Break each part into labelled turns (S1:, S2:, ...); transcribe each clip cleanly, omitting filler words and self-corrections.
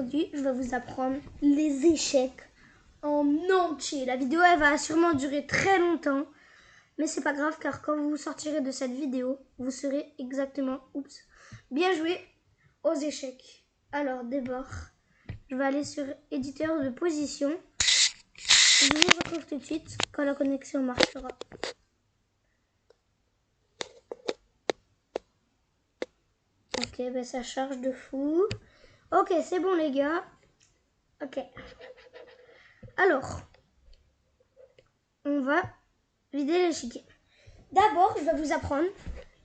S1: aujourd'hui, je vais vous apprendre les échecs en entier. La vidéo, elle va sûrement durer très longtemps, mais c'est pas grave car quand vous sortirez de cette vidéo, vous serez exactement, bien joué aux échecs. Alors d'abord, je vais aller sur éditeur de position. Je vous retrouve tout de suite quand la connexion marchera. Ok, ben ça charge de fou. Ok, c'est bon les gars. Ok. Alors, on va vider l'échiquier. D'abord, je vais vous apprendre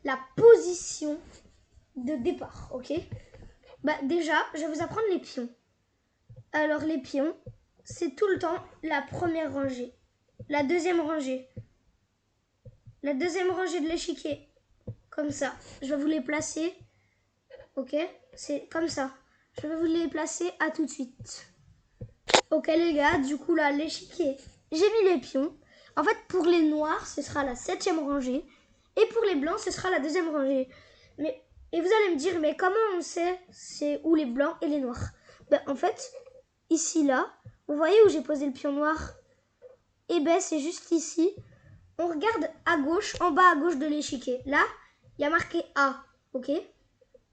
S1: la position de départ, ok? Bah déjà, je vais vous apprendre les pions. Alors les pions, c'est tout le temps la première rangée, la deuxième rangée de l'échiquier, comme ça. Je vais vous les placer, ok? C'est comme ça. Je vais vous les placer à tout de suite. Ok les gars, du coup là, l'échiquier, j'ai mis les pions. En fait, pour les noirs, ce sera la 7e rangée. Et pour les blancs, ce sera la 2e rangée. Et vous allez me dire, mais comment on sait c'est où les blancs et les noirs? Ben, en fait, ici, là, vous voyez où j'ai posé le pion noir? Et ben, c'est juste ici. On regarde à gauche, en bas à gauche de l'échiquier. Là, il y a marqué A, ok?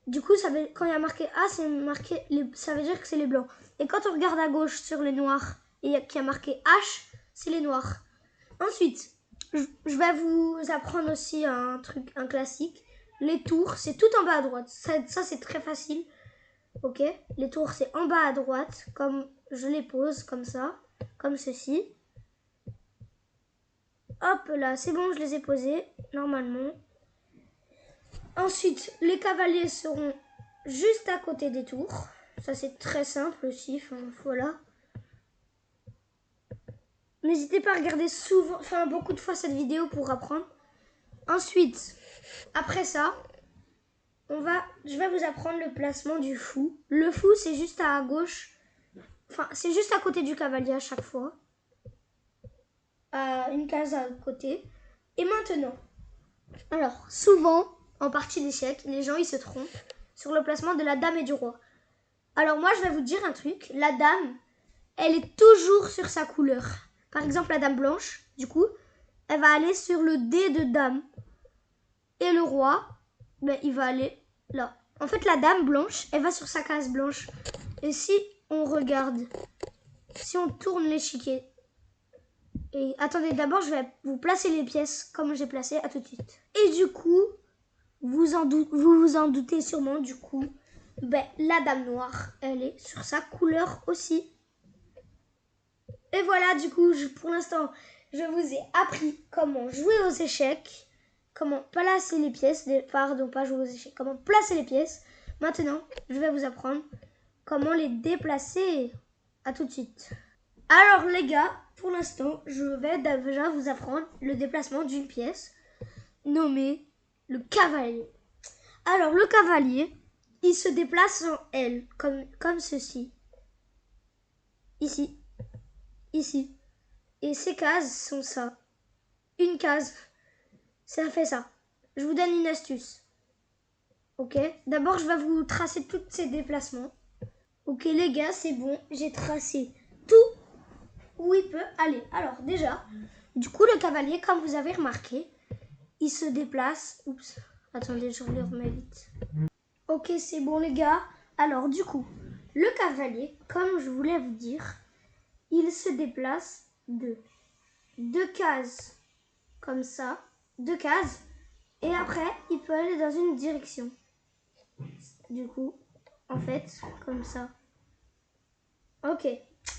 S1: Du coup, quand il y a marqué A, ça veut dire que c'est les blancs. Et quand on regarde à gauche sur les noirs et qu'il y a marqué H, c'est les noirs. Ensuite, je vais vous apprendre aussi un classique. Les tours, c'est tout en bas à droite. Ça c'est très facile. Ok? Les tours, c'est en bas à droite, comme je les pose, comme ça, comme ceci. Hop là, c'est bon, je les ai posés, normalement. Ensuite, les cavaliers seront juste à côté des tours. Ça, c'est très simple aussi. Enfin, voilà. N'hésitez pas à regarder beaucoup de fois cette vidéo pour apprendre. Ensuite, après ça, je vais vous apprendre le placement du fou. Le fou, c'est juste à gauche. Enfin, c'est juste à côté du cavalier à chaque fois. Une case à côté. Et maintenant, alors, souvent, en partie d'échecs, les gens, ils se trompent sur le placement de la dame et du roi. Alors moi, je vais vous dire un truc. La dame, elle est toujours sur sa couleur. Par exemple, la dame blanche, du coup, elle va aller sur le dé de dame. Et le roi, ben, il va aller là. En fait, la dame blanche, elle va sur sa case blanche. Et si on regarde, si on tourne l'échiquier, et attendez, d'abord, je vais vous placer les pièces comme j'ai placé, à tout de suite. Et du coup, vous vous en doutez sûrement, du coup, ben, la dame noire, elle est sur sa couleur aussi. Et voilà, du coup, pour l'instant, je vous ai appris comment jouer aux échecs, comment placer les pièces, pardon, pas jouer aux échecs, comment placer les pièces. Maintenant, je vais vous apprendre comment les déplacer. À tout de suite. Alors les gars, pour l'instant, je vais déjà vous apprendre le déplacement d'une pièce nommée le cavalier. Alors le cavalier, il se déplace en L, comme ceci. Ici, ici. Et ces cases sont ça. Une case, ça fait ça. Je vous donne une astuce. Ok? D'abord, je vais vous tracer tous ces déplacements. Ok les gars, c'est bon. J'ai tracé tout où il peut aller. Alors déjà, du coup, le cavalier, comme vous avez remarqué, il se déplace. Oups. Attendez, je le remets vite. Ok, c'est bon les gars. Alors du coup, le cavalier, comme je voulais vous dire, il se déplace de 2 cases comme ça, 2 cases, et après il peut aller dans une direction. Du coup, en fait, comme ça. Ok,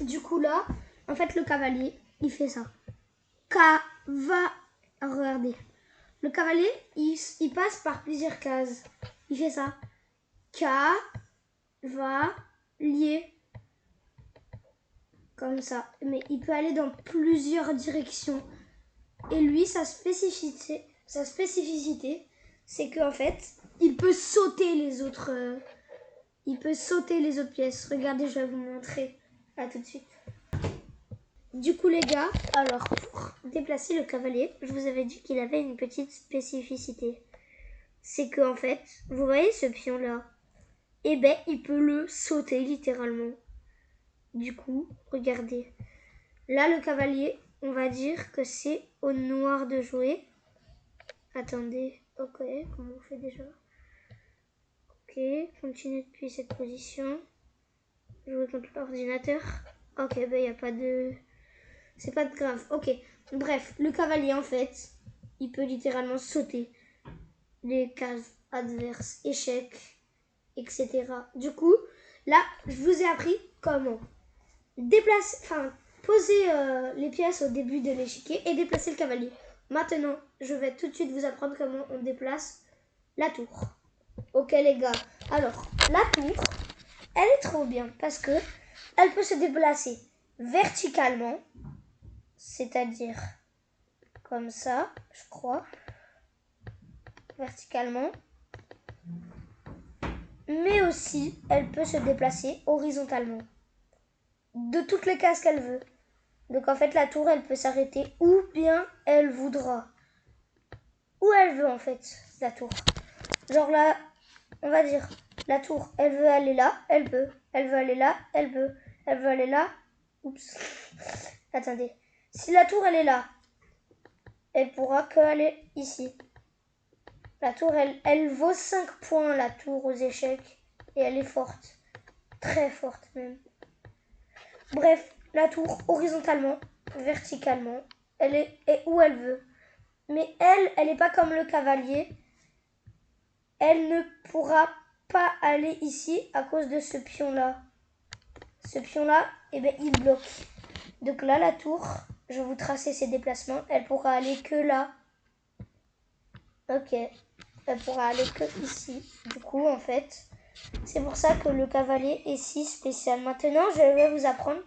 S1: du coup là, en fait le cavalier, il fait ça. Regardez. Le cavalier, il passe par plusieurs cases. Il fait ça. Cavalier. Comme ça. Mais il peut aller dans plusieurs directions. Et lui, sa spécificité, c'est qu'en fait, il peut sauter les autres. Il peut sauter les autres pièces. Regardez, je vais vous montrer. À tout de suite. Du coup, les gars, alors pour déplacer le cavalier, je vous avais dit qu'il avait une petite spécificité. C'est qu'en fait, vous voyez ce pion-là, et ben il peut le sauter littéralement. Du coup, regardez. Là, le cavalier, on va dire que c'est au noir de jouer. Attendez, ok, comment on fait déjà? Ok, continue depuis cette position. Jouer contre l'ordinateur. Ok, ben il n'y a pas de... C'est pas de grave. Ok, bref, le cavalier en fait, il peut littéralement sauter les cases adverses, échecs, etc. Du coup, là, je vous ai appris comment poser les pièces au début de l'échiquier et déplacer le cavalier. Maintenant, je vais tout de suite vous apprendre comment on déplace la tour. Ok les gars, alors la tour, elle est trop bien parce que elle peut se déplacer verticalement, c'est-à-dire comme ça, je crois, verticalement, mais aussi elle peut se déplacer horizontalement, de toutes les cases qu'elle veut. Donc en fait la tour elle peut s'arrêter où bien elle voudra, où elle veut en fait la tour. Genre là, on va dire la tour, elle veut aller là, elle peut. Elle veut aller là, elle peut. Elle veut aller là. Oups. Attendez. Si la tour, elle est là, elle pourra que aller ici. La tour, elle vaut 5 points, la tour aux échecs. Et elle est forte. Très forte même. Bref, la tour, horizontalement, verticalement, elle est où elle veut. Mais elle n'est pas comme le cavalier. Elle ne pourra pas aller ici à cause de ce pion-là. Ce pion-là, eh ben, il bloque. Donc là, la tour, je vais vous tracer ses déplacements. Elle pourra aller que là. Ok. Elle pourra aller que ici. Du coup, en fait, c'est pour ça que le cavalier est si spécial. Maintenant, je vais vous apprendre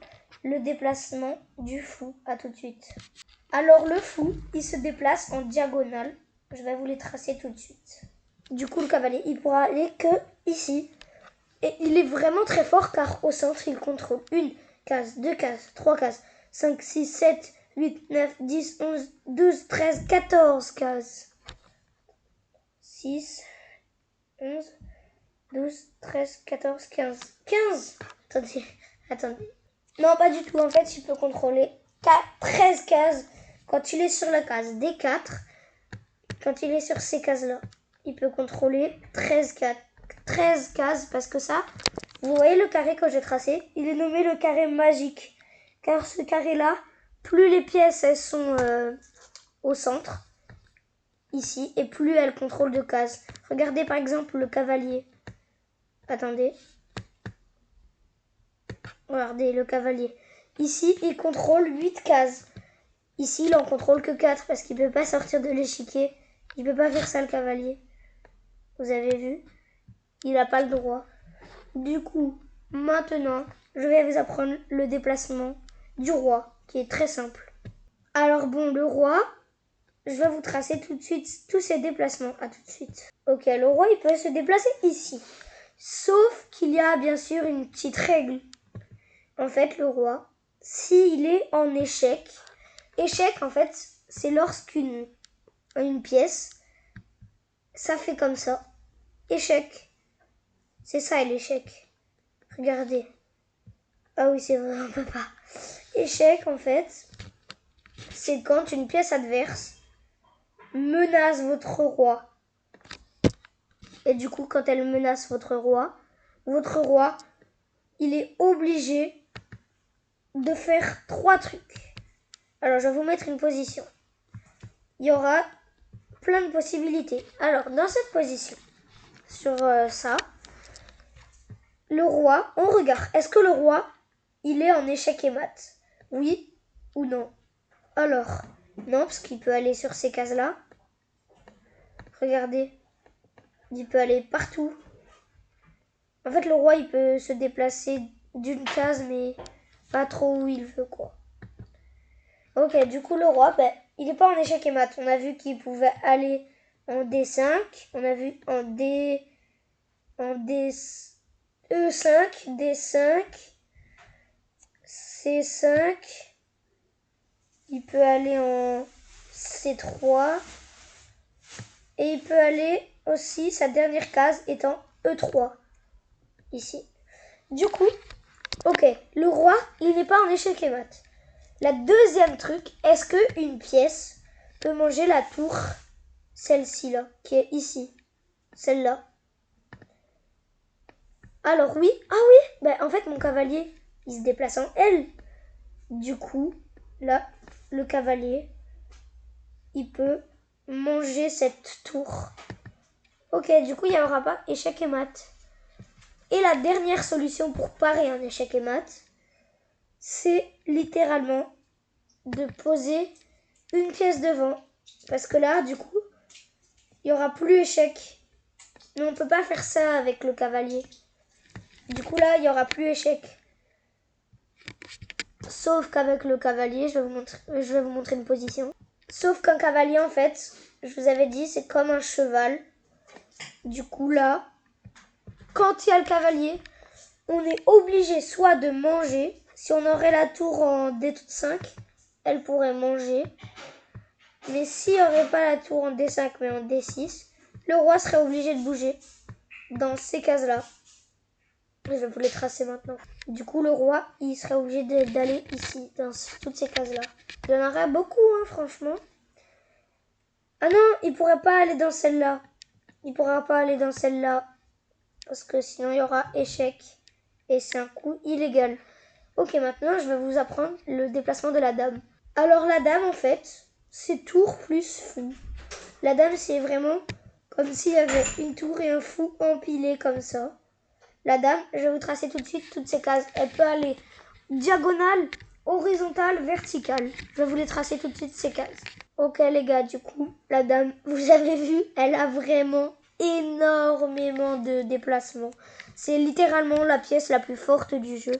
S1: le déplacement du fou. À tout de suite. Alors, le fou, il se déplace en diagonale. Je vais vous les tracer tout de suite. Du coup, le cavalier, il pourra aller que ici. Et il est vraiment très fort car au centre, il contrôle une case, 2 cases, 3 cases, 5, 6, 7, 8, 9, 10, 11, 12, 13, 14 cases. 6, 11, 12, 13, 14, 15. 15 Attendez. Non, pas du tout. En fait, il peut contrôler 13 cases quand il est sur la case D4. Quand il est sur ces cases-là, il peut contrôler 13 cases parce que ça, vous voyez le carré que j'ai tracé, il est nommé le carré magique. Car ce carré-là, plus les pièces elles sont au centre, ici, et plus elles contrôlent de cases. Regardez par exemple le cavalier. Attendez. Regardez le cavalier. Ici, il contrôle 8 cases. Ici, il en contrôle que 4 parce qu'il ne peut pas sortir de l'échiquier. Il ne peut pas faire ça le cavalier. Vous avez vu? Il n'a pas le droit. Du coup, maintenant, je vais vous apprendre le déplacement du roi, qui est très simple. Alors bon, le roi, je vais vous tracer tout de suite tous ses déplacements. À tout de suite. Ok, le roi, il peut se déplacer ici. Sauf qu'il y a bien sûr une petite règle. En fait, le roi, s'il est en échec, échec, en fait, c'est lorsqu'une pièce, ça fait comme ça. Échec. C'est ça l'échec. Regardez. Ah oui, c'est vrai, on peut pas. Échec, en fait, c'est quand une pièce adverse menace votre roi. Et du coup, quand elle menace votre roi, il est obligé de faire 3 trucs. Alors, je vais vous mettre une position. Il y aura plein de possibilités. Alors, dans cette position, sur ça, le roi, on regarde. Est-ce que le roi, il est en échec et mat? Oui ou non? Alors, non, parce qu'il peut aller sur ces cases-là. Regardez, il peut aller partout. En fait, le roi, il peut se déplacer d'une case, mais pas trop où il veut, quoi. Ok, du coup, le roi, il n'est pas en échec et mat. On a vu qu'il pouvait aller en D5. On a vu en E5, D5, C5. Il peut aller en C3. Et il peut aller aussi, sa dernière case étant E3. ici. Du coup, ok, le roi, il n'est pas en échec et mat. La deuxième truc, est-ce que une pièce peut manger la tour, celle-ci là, qui est ici, celle-là? Alors oui, ah oui, ben, en fait mon cavalier, il se déplace en L. Du coup, là, le cavalier, il peut manger cette tour. Ok, du coup, il n'y aura pas échec et mat. Et la dernière solution pour parer un échec et mat, c'est littéralement de poser une pièce devant. Parce que là, du coup, il n'y aura plus échec. Mais on ne peut pas faire ça avec le cavalier. Du coup, là, il n'y aura plus échec. Sauf qu'avec le cavalier, je vais vous montrer une position. Sauf qu'un cavalier, en fait, je vous avais dit, c'est comme un cheval. Du coup, là, quand il y a le cavalier, on est obligé soit de manger. Si on aurait la tour en D toute 5, elle pourrait manger. Mais s'il n'y aurait pas la tour en D5, mais en D6, le roi serait obligé de bouger dans ces cases-là. Je vais vous les tracer maintenant. Du coup, le roi, il serait obligé d'aller ici, dans toutes ces cases-là. Il y en aurait beaucoup, hein, franchement. Ah non, il pourrait pas aller dans celle-là. Il pourra pas aller dans celle-là. Parce que sinon, il y aura échec. Et c'est un coup illégal. Ok, maintenant, je vais vous apprendre le déplacement de la dame. Alors, la dame, en fait, c'est tour plus fou. La dame, c'est vraiment comme s'il y avait une tour et un fou empilés comme ça. La dame, je vais vous tracer tout de suite toutes ces cases. Elle peut aller diagonale, horizontale, verticale. Je vais vous les tracer tout de suite, ces cases. Ok, les gars, du coup, la dame, vous avez vu, elle a vraiment énormément de déplacements. C'est littéralement la pièce la plus forte du jeu.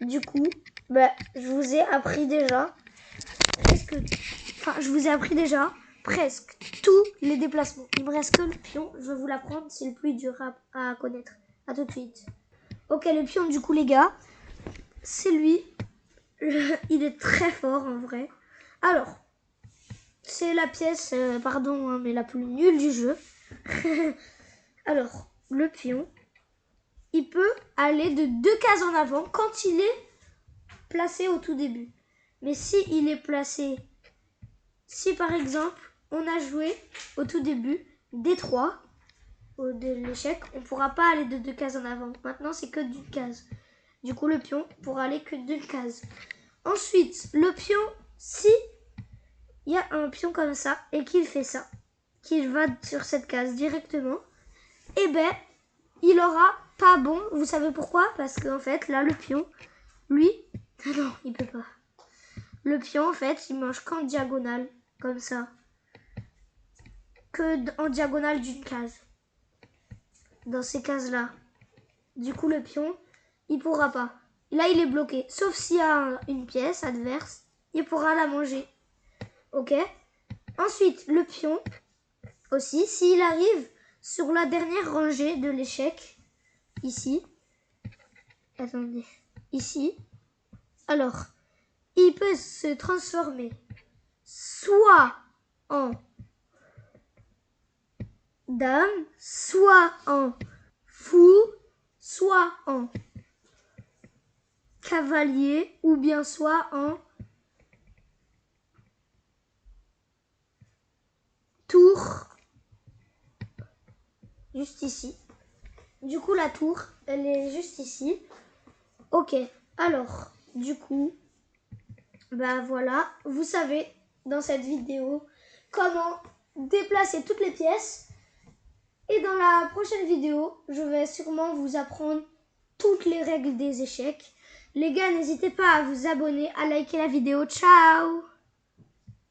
S1: Du coup, je vous ai appris déjà presque tous les déplacements. Il me reste que le pion. Je vais vous l'apprendre. C'est le plus dur à connaître. A tout de suite. Ok, le pion, du coup, les gars, c'est lui. Il est très fort, en vrai. Alors, c'est la pièce, pardon, hein, mais la plus nulle du jeu. Alors, le pion, il peut aller de 2 cases en avant quand il est placé au tout début. Mais si il est placé, si par exemple, on a joué au tout début D3, de l'échec, on ne pourra pas aller de 2 cases en avant. Maintenant, c'est que d'une case. Du coup, le pion pourra aller que d'une case. Ensuite, le pion, si il y a un pion comme ça et qu'il fait ça, qu'il va sur cette case directement, eh ben, il aura pas bon. Vous savez pourquoi? Parce qu'en fait, là, le pion, lui, non, il peut pas. Le pion, en fait, il mange qu'en diagonale, comme ça. Que en diagonale d'une case. Dans ces cases-là. Du coup, le pion, il pourra pas. Là, il est bloqué. Sauf s'il y a une pièce adverse, il pourra la manger. Ok? Ensuite, le pion, aussi, s'il arrive sur la dernière rangée de l'échec, ici. Attendez. Ici. Alors, il peut se transformer soit en dame, soit en fou, soit en cavalier, ou bien soit en tour, juste ici. Du coup, la tour, elle est juste ici. Ok, alors, du coup, voilà, vous savez dans cette vidéo comment déplacer toutes les pièces. Et dans la prochaine vidéo, je vais sûrement vous apprendre toutes les règles des échecs. Les gars, n'hésitez pas à vous abonner, à liker la vidéo. Ciao!